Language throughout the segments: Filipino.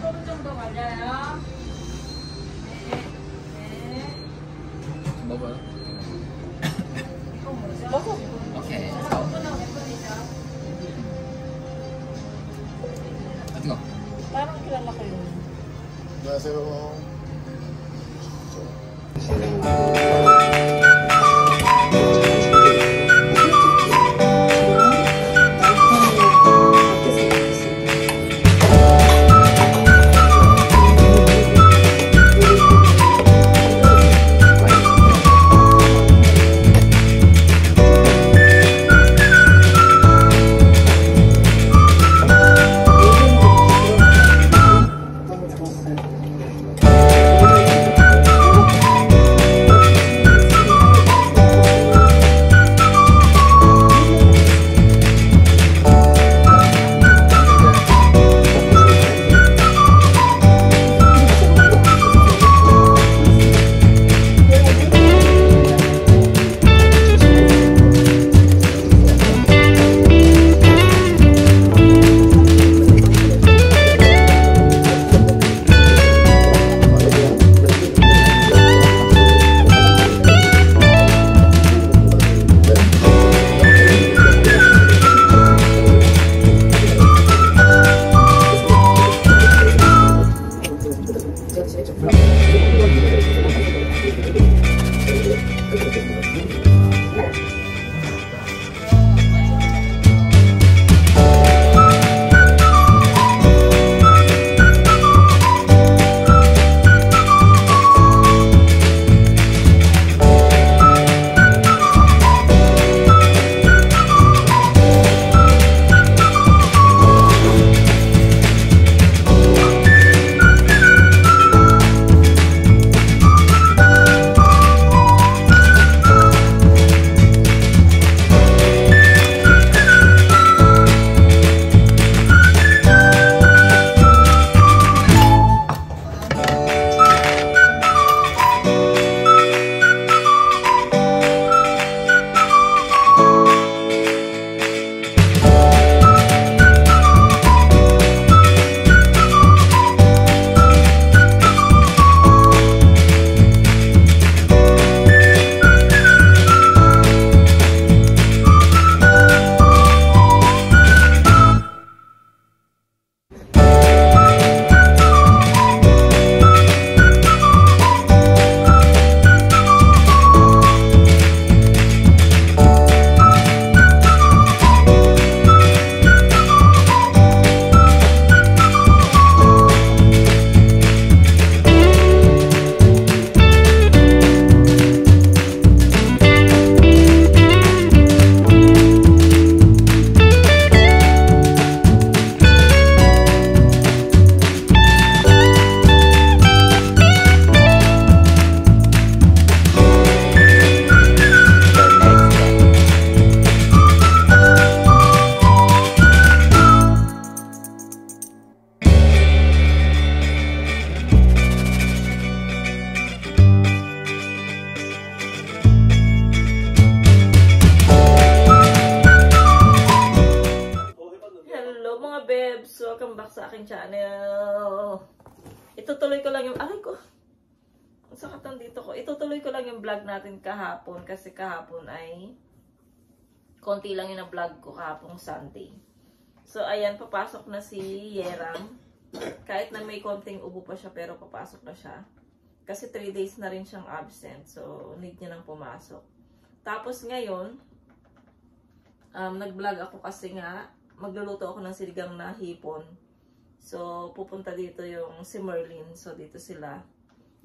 어느 정도 맞아요? 네. 네. 먹어요? 이거 뭐죠? 먹어. 오케이. 한 5분하고 몇 분이죠? 아, 뜨거. Parang kilala ko yun. 안녕하세요. Welcome back sa aking channel. Itutuloy ko lang yung... Aray ko! Ang sakit ng dito ko. Itutuloy ko lang yung vlog natin kahapon. Kasi kahapon ay... konti lang yung na-vlog ko kahapong Sunday. So, ayan. Papasok na si Yeram. Kahit na may konting ubo pa siya, pero papasok na siya. Kasi 3 days na rin siyang absent. So, need niya nang pumasok. Tapos ngayon, nag-vlog ako kasi nga, magluluto ako ng sinigang na hipon. So, pupunta dito yung si Merlin. So, dito sila.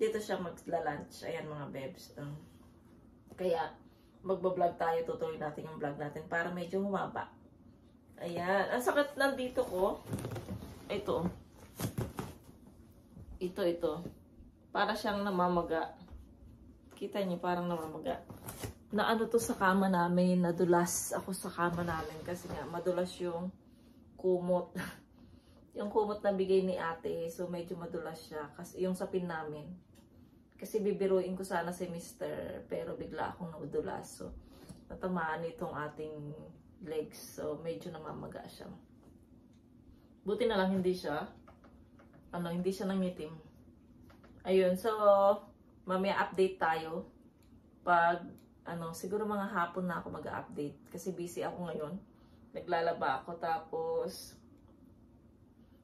Dito siya magla-lunch. Ayan mga bebs. Kaya, magbablog tayo. Tutuloy natin yung vlog natin para medyo humaba. Ayan. Ang sakit nandito ko. Ito. Ito. Para siyang namamaga. Kita niyo, parang namamaga. Na ano to sa kama namin, nadulas ako sa kama namin kasi nga madulas yung kumot. Yung kumot na bigay ni ate, so medyo madulas siya kasi yung sapin namin. Kasi bibiruin ko sana si Mr. pero bigla akong nadulas. So natamaan itong ating legs, so medyo namamaga siya. Buti na lang hindi siya hindi siya nangitim. Ayun, so, mamaya update tayo. Pag, siguro mga hapon na ako mag-update. Kasi busy ako ngayon. Naglalaba ako, tapos,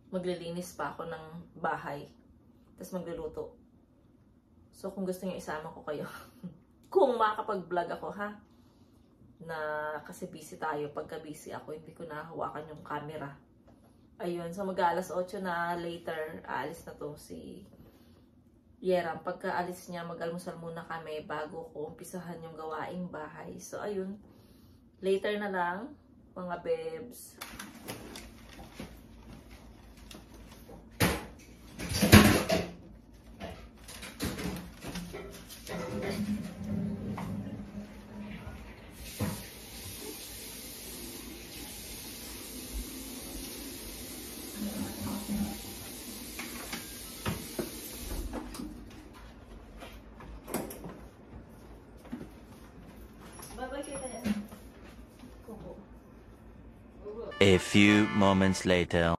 maglilinis pa ako ng bahay. Tapos magluluto. So, kung gusto niyo isama ko kayo. Kung makakapag-vlog ako, ha? Na kasi busy tayo. Pagka busy ako, hindi ko nahawakan yung camera. Ayun. So, mag-aalas 8 na later. Aalis na to si Yeram. Pagka alis niya, mag-almusal muna kami bago ko umpisahan yung gawaing bahay. So, ayun. Later na lang, mga bebs. A few moments later.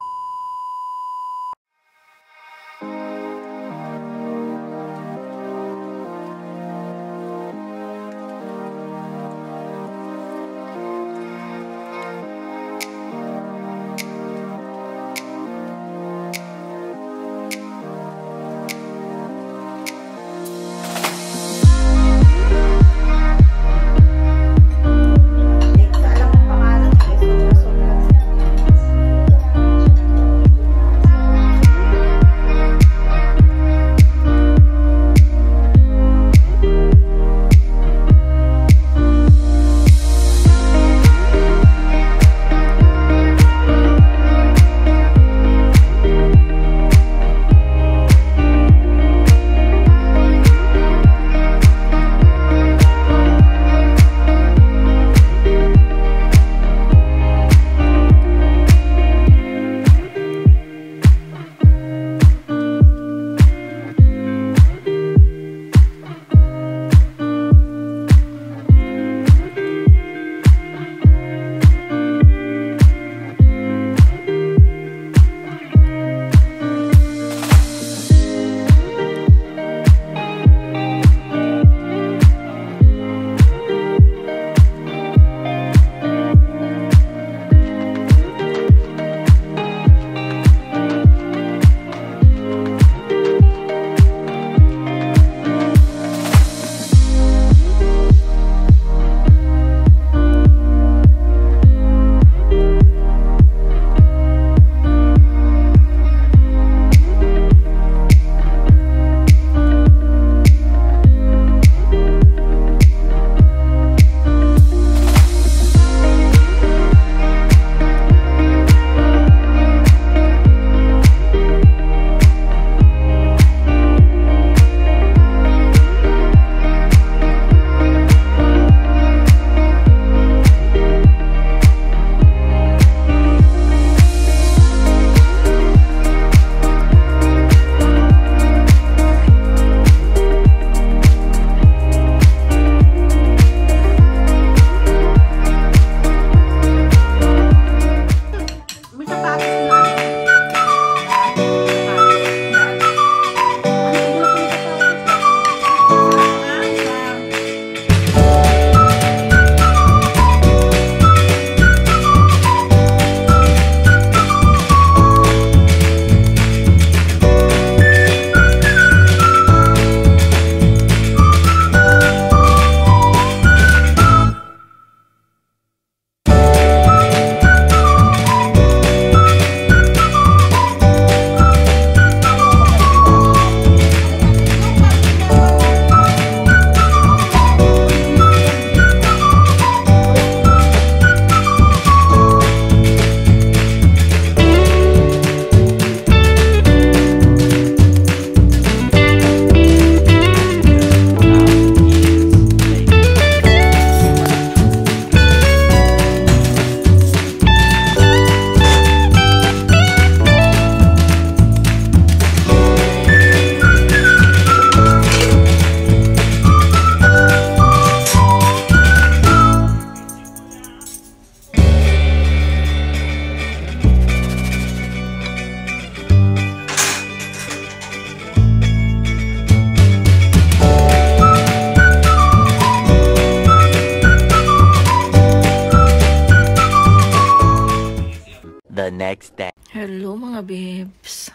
next day. Hello mga babes.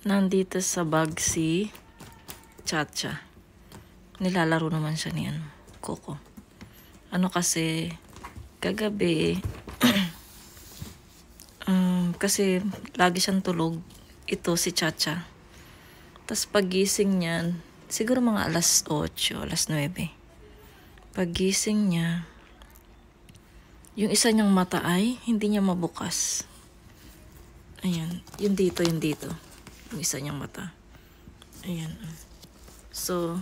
Nandito sa bag si Chacha. Nilalaro naman siya ni Coco. Kasi kagabi kasi lagi siyang tulog. Ito si Chacha. Tapos pagising niyan, siguro mga alas 8, alas 9. Pagising niya, yung isa niyang mata ay hindi niya mabukas. Ayan, yung dito. Yung isa niyang mata. Ayan. So,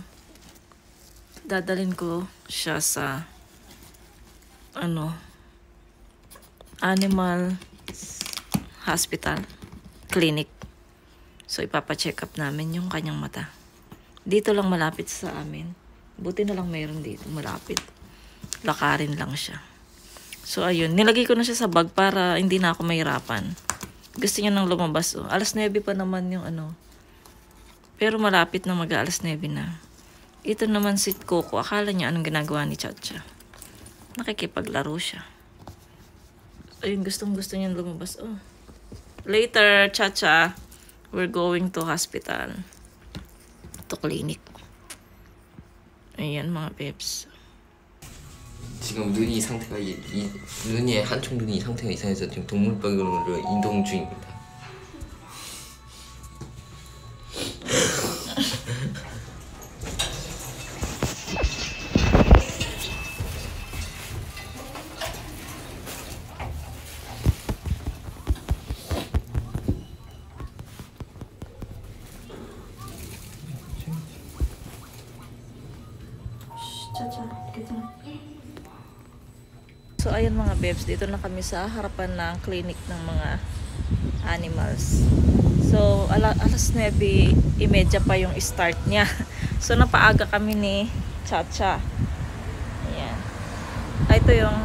dadalhin ko siya sa animal hospital, clinic. So, ipapacheck up namin yung kanyang mata. Dito lang malapit sa amin. Buti na lang mayroon dito malapit. Lakarin lang siya. So, ayun. Nilagay ko na siya sa bag para hindi na ako mahirapan. Gusto niya nang lumabas. Alas 9 pa naman yung Pero malapit na mag-alas 9 na. Ito naman si Coco. Akala niya anong ginagawa ni Chacha. Nakikipaglaro siya. Ayun, gustong-gusto niya lumabas. Later, Chacha. We're going to hospital. To clinic. Ayan mga babes. 지금 눈이 상태가 눈의 한쪽 눈이 상태가 이상해서 지금 동물병원으로 이동 중입니다. So, ayun mga babes, dito na kami sa harapan ng clinic ng mga animals. So, alas 9:30 pa yung start niya. So, napaaga kami ni Chacha. Ayan. Ito yung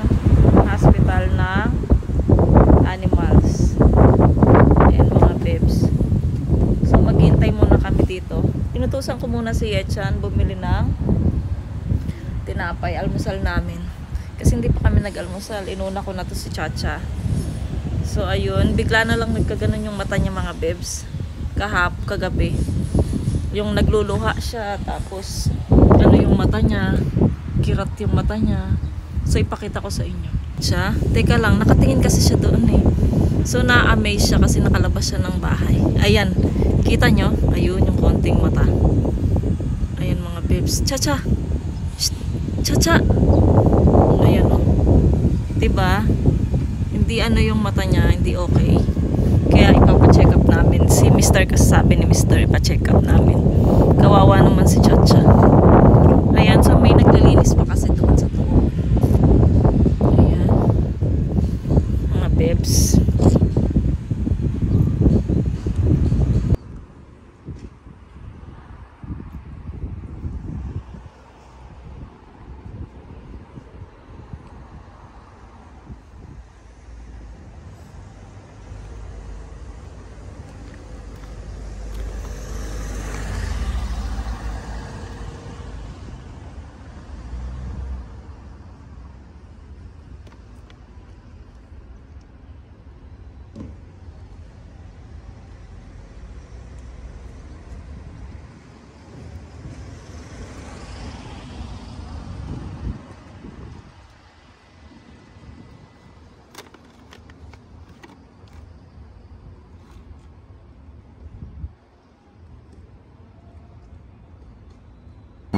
hospital ng animals. Ayan mga babes. So, maghintay muna kami dito. Inutusan ko muna si Yechan bumili ng tinapay, almusal namin. Kasi hindi pa kami nag-almusal. Inuna ko na to si Chacha. So, ayun. Bigla na lang nagkaganon yung mata niya mga babes. Kagabi. Yung nagluluha siya. Tapos, yung mata niya. Kirat yung mata niya. So, ipakita ko sa inyo. Siya. Teka lang. Nakatingin kasi siya doon eh. So, na-amaze siya kasi nakalabas siya ng bahay. Ayan. Kita nyo? Ayun yung konting mata. Ayan mga babes. Chacha! Chacha! Ayan o. Diba? Hindi yung mata niya, hindi okay. Kaya ipapacheck up namin. Si Mr. kasi sabi ni Mr. ipacheck up namin. Kawawa naman si Chacha. Ayan, so may naglilinis pa kasi doon sa tubo. Ayan. Mga babes.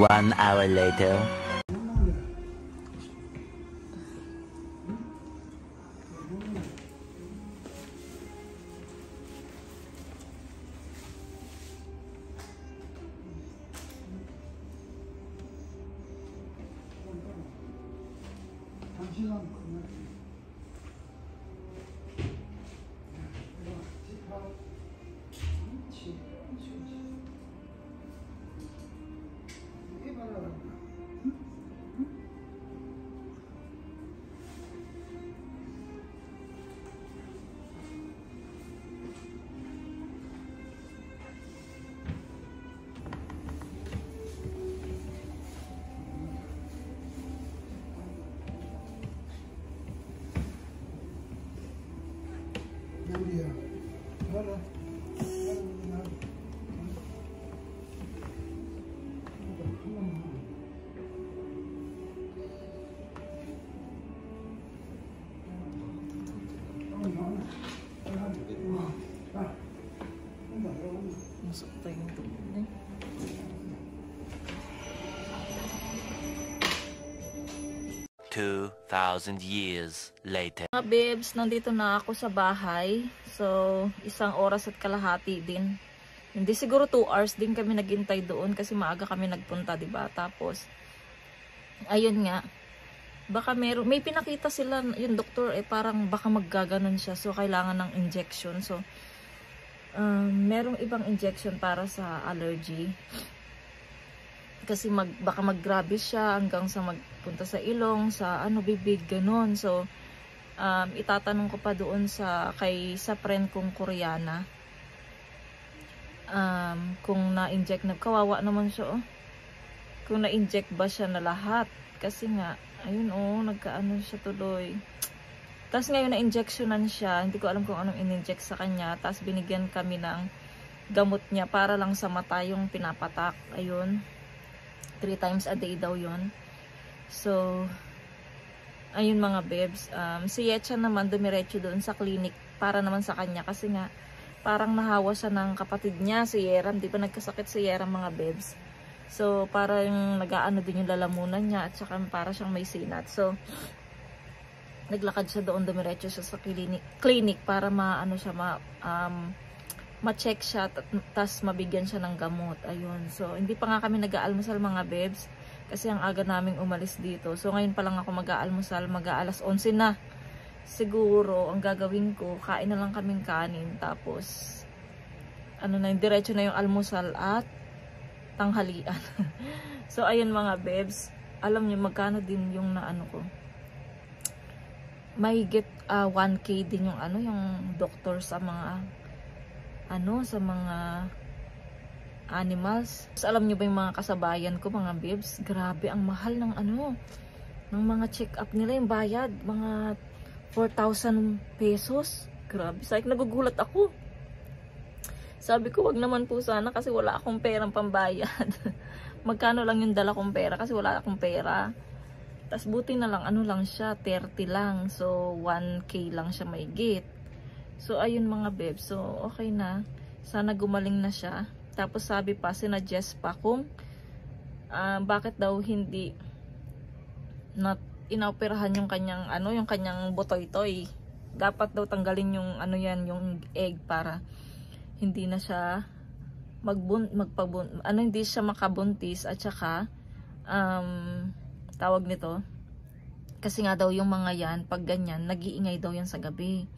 One hour later. Masuk tayo yung tubig. 2,000 years later. Mga babes, nandito na ako sa bahay. So, 1 oras at kalahati din. Hindi siguro 2 hours din kami naghintay doon kasi maaga kami nagpunta, diba? Tapos, ayun nga. Baka may pinakita sila, yung doktor, parang baka maggaganon siya. So, kailangan ng injection. So, merong ibang injection para sa allergy. Kasi baka maggrabe siya hanggang sa magpunta sa ilong, sa bibig, ganon. So, itatanong ko pa doon sa friend kong Koreana. Kung na-inject na, kawawa naman siya, oh. Kung na-inject ba siya na lahat. Kasi nga, ayun, nagkaano siya tuloy. Tapos ngayon na-injectionan siya. Hindi ko alam kung anong in-inject sa kanya. Tapos binigyan kami ng gamot niya para lang sa mata yung pinapatak. Ayun. 3 times a day daw yun. So, ayun mga babes. Si Yecha naman dumiretso doon sa clinic para naman sa kanya. Kasi nga, parang nahawa siya ng kapatid niya, si Yeram. Di ba nagkasakit si Yeram mga babes? So, parang nag-aano din yung lalamunan niya at saka para siyang may sinat. So, naglakad siya doon, dumiretso siya sa clinic para ma-check siya, tas mabigyan siya ng gamot. Ayun. So, hindi pa nga kami nag-aalmusal mga babes. Kasi ang aga naming umalis dito. So, ngayon pa lang ako mag-aalmusal. Mag-aalas 11 na. Siguro, ang gagawin ko, kain na lang kaming kanin. Tapos, diretso na yung almusal at tanghalian. So, ayun mga babes. Alam niyo, magkano din yung ko. Mahigit 1K din yung yung doktor sa mga sa mga animals. So, alam nyo ba yung mga kasabayan ko mga babes, grabe ang mahal ng ng mga check-up nila, yung bayad, mga 4,000 pesos. Grabe, nagugulat ako. Sabi ko, wag naman po sana kasi wala akong perang pambayad. Magkano lang yung dala kong pera kasi wala akong pera. Tas buti na lang, lang siya, 30 lang. So, 1K lang siya mahigit. So, ayun mga babes. So, okay na. Sana gumaling na siya. Tapos sabi pa, sinadjust pa kung bakit daw hindi inaoperahan yung kanyang, yung kanyang butoy-toy. Dapat daw tanggalin yung, yung egg para hindi na siya hindi siya makabuntis at saka, tawag nito, kasi nga daw yung mga yan, pag ganyan, nag-iingay daw yan sa gabi.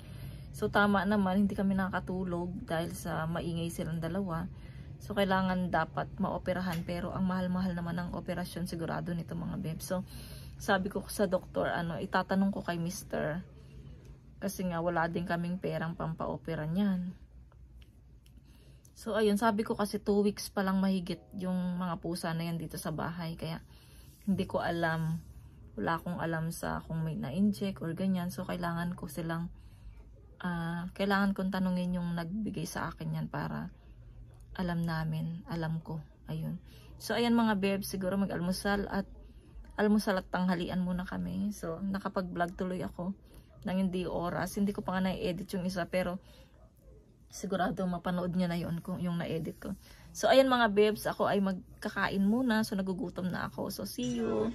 So, tama naman, hindi kami nakatulog dahil sa maingay silang dalawa. So, kailangan dapat maoperahan. Pero, ang mahal-mahal naman ang operasyon sigurado nito mga babes. So, sabi ko sa doktor, itatanong ko kay Mr. Kasi nga, wala din kaming perang pampaopera niyan. So, ayun, sabi ko kasi 2 weeks pa lang mahigit yung mga pusa na yan dito sa bahay. Kaya, hindi ko alam. Wala akong alam sa kung may na-inject or ganyan. So, kailangan ko silang kailangan kong tanungin yung nagbigay sa akin yan para alam ko. Ayun. So, ayan mga babes, siguro mag-almusal at tanghalian muna kami. So, nakapag-vlog tuloy ako ng hindi oras. Hindi ko pa nga na-edit yung isa, pero sigurado mapanood nyo na yun kung yung na-edit ko. So, ayan mga babes, ako ay magkakain muna. So, nagugutom na ako. So, see you!